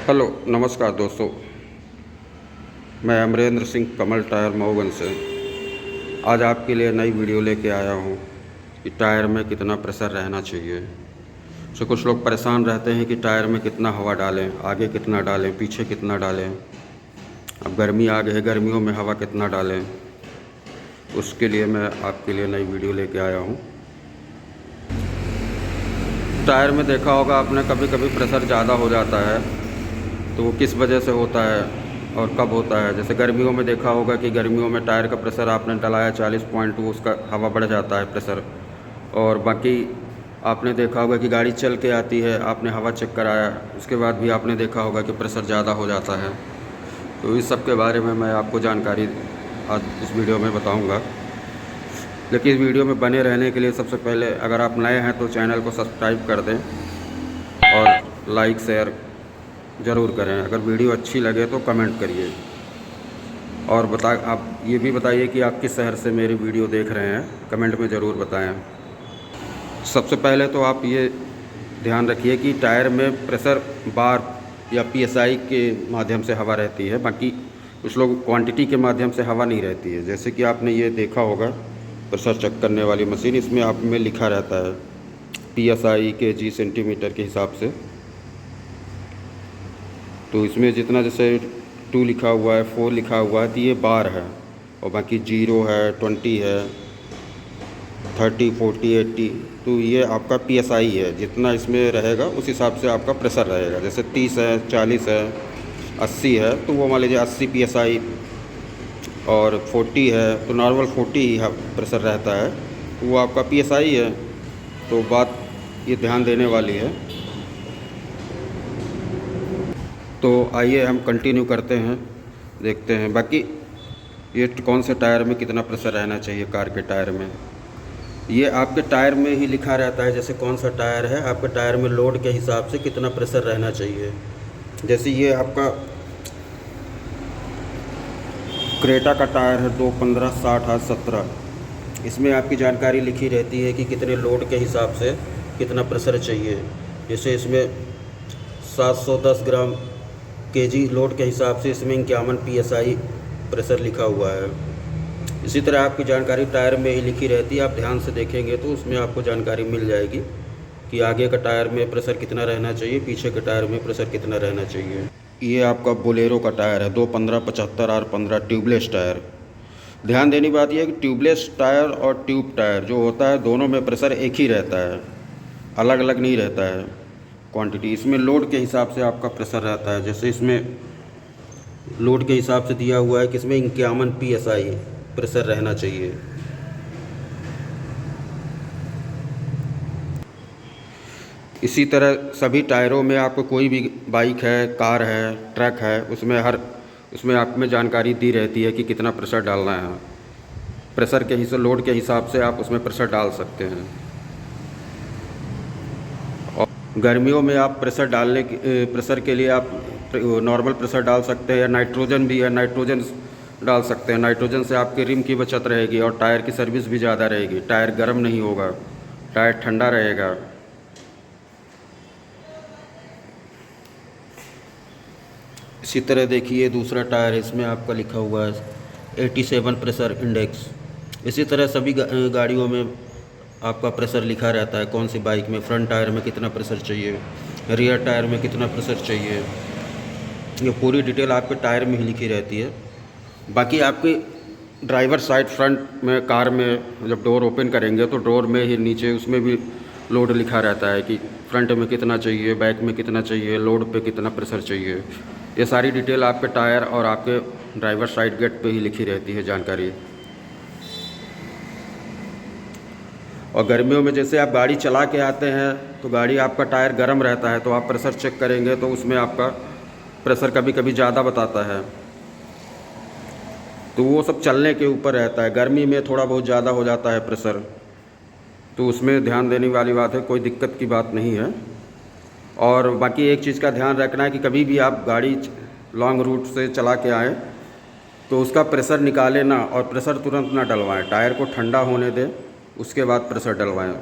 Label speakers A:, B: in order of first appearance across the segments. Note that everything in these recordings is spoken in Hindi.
A: हेलो नमस्कार दोस्तों, मैं अमरेंद्र सिंह कमल टायर मऊगन से आज आपके लिए नई वीडियो लेके आया हूँ कि टायर में कितना प्रेशर रहना चाहिए। तो कुछ लोग परेशान रहते हैं कि टायर में कितना हवा डालें, आगे कितना डालें, पीछे कितना डालें। अब गर्मी आ गई है, गर्मियों में हवा कितना डालें, उसके लिए मैं आपके लिए नई वीडियो लेके आया हूँ। टायर में देखा होगा आपने, कभी कभी प्रेशर ज़्यादा हो जाता है, तो वो किस वजह से होता है और कब होता है। जैसे गर्मियों में देखा होगा कि गर्मियों में टायर का प्रेशर आपने डलाया 40.2, उसका हवा बढ़ जाता है प्रेशर। और बाकी आपने देखा होगा कि गाड़ी चल के आती है, आपने हवा चेक कराया, उसके बाद भी आपने देखा होगा कि प्रेशर ज़्यादा हो जाता है। तो इस सब के बारे में मैं आपको जानकारी आज इस वीडियो में बताऊँगा। लेकिन इस वीडियो में बने रहने के लिए सबसे पहले अगर आप नए हैं तो चैनल को सब्सक्राइब कर दें और लाइक शेयर ज़रूर करें। अगर वीडियो अच्छी लगे तो कमेंट करिए और आप ये भी बताइए कि आप किस शहर से मेरी वीडियो देख रहे हैं, कमेंट में ज़रूर बताएं। सबसे पहले तो आप ये ध्यान रखिए कि टायर में प्रेशर बार या पीएसआई के माध्यम से हवा रहती है, बाकी कुछ लोग क्वांटिटी के माध्यम से हवा नहीं रहती है। जैसे कि आपने ये देखा होगा प्रेशर चेक करने वाली मशीन, इसमें आप में लिखा रहता है पीएसआई केजी सेंटीमीटर के हिसाब से। तो इसमें जितना जैसे 2 लिखा हुआ है, 4 लिखा हुआ है, तो ये बार है, और बाकी 0 है, 20 है, 30, 40, 80, तो ये आपका पीएसआई है। जितना इसमें रहेगा उस हिसाब से आपका प्रेशर रहेगा। जैसे 30 है, 40 है, 80 है, तो वो मान लीजिए 80 पीएसआई, और 40 है तो नॉर्मल 40 ही प्रेशर रहता है, तो वो आपका पीएसआई है। तो बात ये ध्यान देने वाली है। तो आइए हम कंटिन्यू करते हैं, देखते हैं बाकी ये कौन से टायर में कितना प्रेशर रहना चाहिए। कार के टायर में ये आपके टायर में ही लिखा रहता है, जैसे कौन सा टायर है, आपके टायर में लोड के हिसाब से कितना प्रेशर रहना चाहिए। जैसे ये आपका क्रेटा का टायर है 215 60 17, इसमें आपकी जानकारी लिखी रहती है कि कितने लोड के हिसाब से कितना प्रेशर चाहिए। जैसे इसमें 710 ग्राम केजी लोड के हिसाब से इसमें 51 पीएसआई प्रेशर लिखा हुआ है। इसी तरह आपकी जानकारी टायर में ही लिखी रहती है, आप ध्यान से देखेंगे तो उसमें आपको जानकारी मिल जाएगी कि आगे का टायर में प्रेशर कितना रहना चाहिए, पीछे के टायर में प्रेशर कितना रहना चाहिए। ये आपका बोलेरो का टायर है 215 75 R15 ट्यूबलेस टायर। ध्यान देने की बात यह है कि ट्यूबलेस टायर और ट्यूब टायर जो होता है, दोनों में प्रेशर एक ही रहता है, अलग अलग नहीं रहता है क्वांटिटी। इसमें लोड के हिसाब से आपका प्रेशर रहता है। जैसे इसमें लोड के हिसाब से दिया हुआ है कि इसमें 51 पीएसआई प्रेशर रहना चाहिए। इसी तरह सभी टायरों में आपको कोई भी बाइक है, कार है, ट्रक है, उसमें आप में जानकारी दी रहती है कि कितना प्रेशर डालना है। प्रेशर के हिसाब, लोड के हिसाब से आप उसमें प्रेशर डाल सकते हैं। और गर्मियों में आप प्रेशर के लिए आप नॉर्मल प्रेशर डाल सकते हैं, या नाइट्रोजन भी है, नाइट्रोजन डाल सकते हैं। नाइट्रोजन से आपके रिम की बचत रहेगी और टायर की सर्विस भी ज़्यादा रहेगी। टायर गर्म नहीं होगा, टायर ठंडा रहेगा। इसी तरह देखिए दूसरा टायर है, इसमें आपका लिखा हुआ है 87 प्रेशर इंडेक्स। इसी तरह सभी गाड़ियों में आपका प्रेशर लिखा रहता है, कौन सी बाइक में फ्रंट टायर में कितना प्रेशर चाहिए, रियर टायर में कितना प्रेशर चाहिए। ये पूरी डिटेल आपके टायर में ही लिखी रहती है। बाकी आपके ड्राइवर साइड फ्रंट में कार में जब डोर ओपन करेंगे तो डोर में ही नीचे उसमें भी लोड लिखा रहता है कि फ्रंट में कितना चाहिए, बैक में कितना चाहिए, लोड पे कितना प्रेशर चाहिए। ये सारी डिटेल आपके टायर और आपके ड्राइवर साइड गेट पे ही लिखी रहती है जानकारी। और गर्मियों में जैसे आप गाड़ी चला के आते हैं तो गाड़ी आपका टायर गर्म रहता है, तो आप प्रेशर चेक करेंगे तो उसमें आपका प्रेशर कभी कभी ज़्यादा बताता है। तो वो सब चलने के ऊपर रहता है। गर्मी में थोड़ा बहुत ज़्यादा हो जाता है प्रेशर, तो उसमें ध्यान देने वाली बात है, कोई दिक्कत की बात नहीं है। और बाकी एक चीज़ का ध्यान रखना है कि कभी भी आप गाड़ी लॉन्ग रूट से चला के आएँ तो उसका प्रेशर निकालें ना, और प्रेशर तुरंत ना डलवाएं। टायर को ठंडा होने दें, उसके बाद प्रेशर डलवाएं।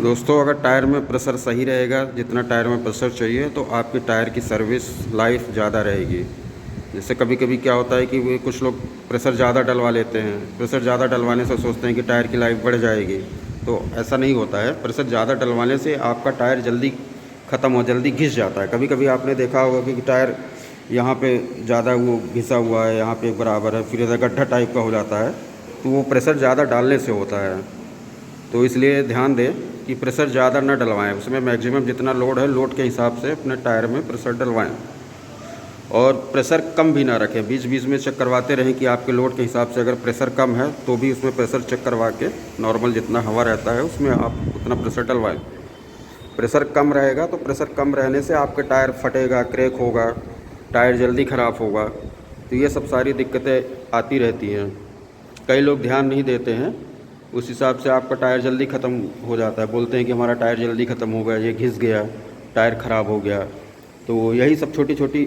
A: दोस्तों अगर टायर में प्रेशर सही रहेगा, जितना टायर में प्रेशर चाहिए, तो आपकी टायर की सर्विस लाइफ ज़्यादा रहेगी। जैसे कभी कभी क्या होता है कि वो कुछ लोग प्रेशर ज़्यादा डलवा लेते हैं, प्रेशर ज़्यादा डलवाने से सोचते हैं कि टायर की लाइफ बढ़ जाएगी, तो ऐसा नहीं होता है। प्रेशर ज़्यादा डलवाने से आपका टायर जल्दी जल्दी घिस जाता है। कभी कभी आपने देखा होगा कि टायर यहाँ पे ज़्यादा वो घिसा हुआ है, यहाँ पे बराबर है, फिर इधर गड्ढा टाइप का हो जाता है, तो वो प्रेशर ज़्यादा डालने से होता है। तो इसलिए ध्यान दें कि प्रेशर ज़्यादा न डलवाएं, उसमें मैक्सिमम जितना लोड है लोड के हिसाब से अपने टायर में प्रेशर डलवाएं, और प्रेशर कम भी ना रखें। बीच बीच में चेक करवाते रहें कि आपके लोड के हिसाब से अगर प्रेशर कम है तो भी उसमें प्रेशर चेक करवा के नॉर्मल जितना हवा रहता है उसमें आप उतना प्रेशर डलवाएं। प्रेशर कम रहेगा तो प्रेशर कम रहने से आपके टायर फटेगा, क्रैक होगा, टायर जल्दी ख़राब होगा। तो ये सब सारी दिक्कतें आती रहती हैं। कई लोग ध्यान नहीं देते हैं, उस हिसाब से आपका टायर जल्दी ख़त्म हो जाता है। बोलते हैं कि हमारा टायर जल्दी ख़त्म हो गया, ये घिस गया, टायर ख़राब हो गया। तो यही सब छोटी छोटी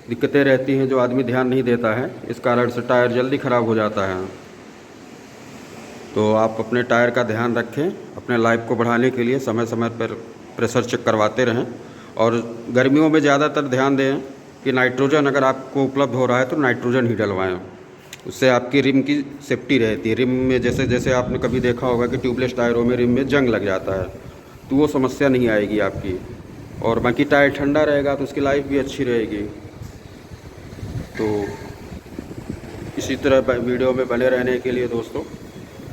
A: दिक्कतें रहती हैं जो आदमी ध्यान नहीं देता है, इस कारण से टायर जल्दी ख़राब हो जाता है। तो आप अपने टायर का ध्यान रखें। अपने लाइफ को बढ़ाने के लिए समय समय पर प्रेशर चेक करवाते रहें, और गर्मियों में ज़्यादातर ध्यान दें कि नाइट्रोजन अगर आपको उपलब्ध हो रहा है तो नाइट्रोजन ही डलवाएं। उससे आपकी रिम की सेफ्टी रहती है। रिम में जैसे जैसे आपने कभी देखा होगा कि ट्यूबलेस टायरों में रिम में जंग लग जाता है, तो वो समस्या नहीं आएगी आपकी। और बाकी टायर ठंडा रहेगा तो उसकी लाइफ भी अच्छी रहेगी। तो इसी तरह वीडियो में बने रहने के लिए दोस्तों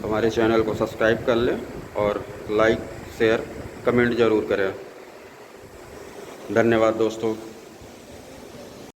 A: हमारे चैनल को सब्सक्राइब कर लें, और लाइक शेयर कमेंट ज़रूर करें। धन्यवाद दोस्तों।